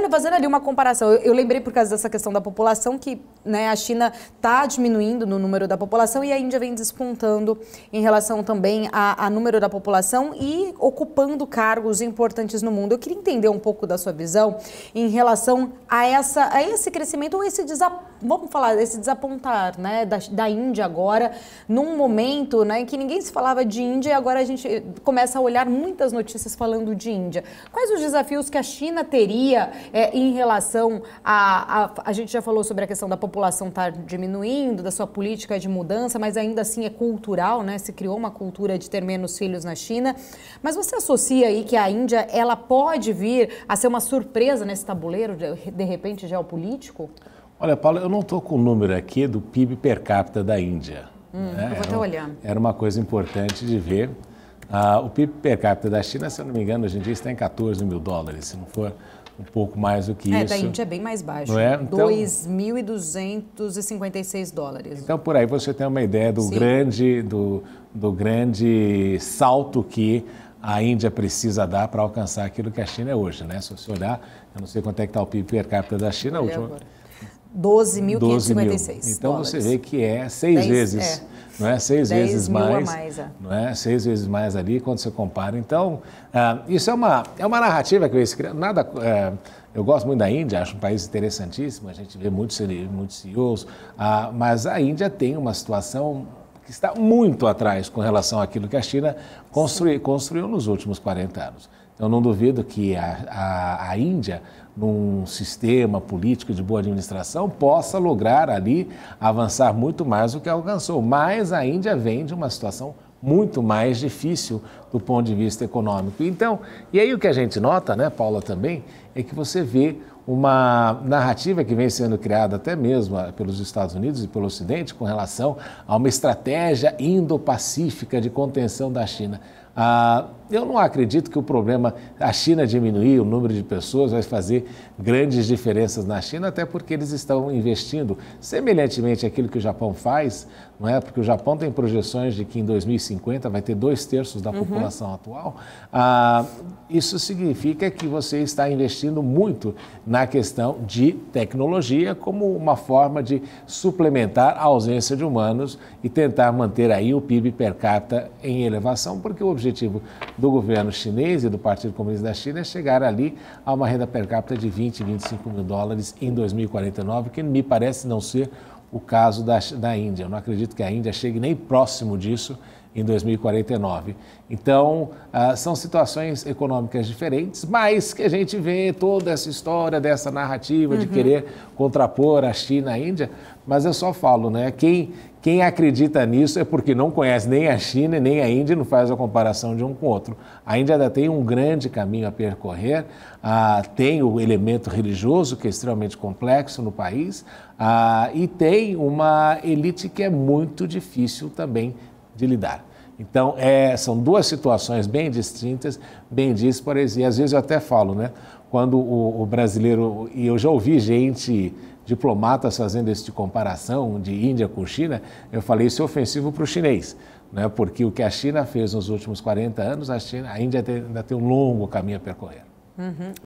Olha, fazendo ali uma comparação, eu lembrei por causa dessa questão da população que, né, a China está diminuindo no número da população e a Índia vem despontando em relação também a número da população e ocupando cargos importantes no mundo. Eu queria entender um pouco da sua visão em relação a esse crescimento ou vamos falar, esse desapontar, né, da Índia agora, num momento, né, em que ninguém se falava de Índia e agora a gente começa a olhar muitas notícias falando de Índia. Quais os desafios que a China teria em relação a gente já falou sobre a questão da população estar diminuindo, da sua política de mudança, mas ainda assim é cultural, né? Se criou uma cultura de ter menos filhos na China. Mas você associa aí que a Índia, ela pode vir a ser uma surpresa nesse tabuleiro, de repente, geopolítico? Olha, Paulo, eu não estou com o número aqui do PIB per capita da Índia. Eu vou até olhar. Era uma coisa importante de ver. O PIB per capita da China, se eu não me engano, hoje em dia está em 14 mil dólares, se não for um pouco mais do que isso. Da Índia é bem mais baixo, não é? Então, 2.256 dólares. Então, por aí você tem uma ideia do grande salto que a Índia precisa dar para alcançar aquilo que a China é hoje, né? Se você olhar, eu não sei quanto é que está o PIB per capita da China, 12.556 Então dólares. Você vê que é 6 vezes, não é? 6 vezes mais, não é? 6 vezes mais ali quando você compara. Então, isso é uma narrativa que vem se criando. Eu gosto muito da Índia, acho um país interessantíssimo, a gente vê muitos CEOs, mas a Índia tem uma situação que está muito atrás com relação àquilo que a China construiu nos últimos 40 anos. Eu não duvido que a Índia, num sistema político de boa administração, possa lograr ali avançar muito mais do que alcançou. Mas a Índia vem de uma situação muito mais difícil do ponto de vista econômico. Então, e aí o que a gente nota, né, Paula, também, é que você vê uma narrativa que vem sendo criada até mesmo pelos Estados Unidos e pelo Ocidente com relação a uma estratégia indo-pacífica de contenção da China. Eu não acredito que o problema, a China diminuir o número de pessoas vai fazer grandes diferenças na China, até porque eles estão investindo semelhantemente àquilo que o Japão faz, não é? Porque o Japão tem projeções de que em 2050 vai ter 2/3 da população atual. Isso significa que você está investindo muito na questão de tecnologia como uma forma de suplementar a ausência de humanos e tentar manter aí o PIB per capita em elevação, porque o objetivo do governo chinês e do Partido Comunista da China é chegar ali a uma renda per capita de 20, 25 mil dólares em 2049, que me parece não ser o caso da Índia. Eu não acredito que a Índia chegue nem próximo disso em 2049. Então, são situações econômicas diferentes, mas que a gente vê toda essa história, dessa narrativa de querer contrapor a China à Índia, mas eu só falo, né? Quem acredita nisso é porque não conhece nem a China nem a Índia e não faz a comparação de um com o outro. A Índia ainda tem um grande caminho a percorrer, tem o elemento religioso, que é extremamente complexo no país, e tem uma elite que é muito difícil também de lidar. Então, são duas situações bem distintas, bem díspares, e às vezes eu até falo, né? Quando o brasileiro, e eu já ouvi diplomatas fazendo esse de comparação de Índia com China, eu falei isso é ofensivo para o chinês, né? Porque o que a China fez nos últimos 40 anos, a Índia ainda tem um longo caminho a percorrer.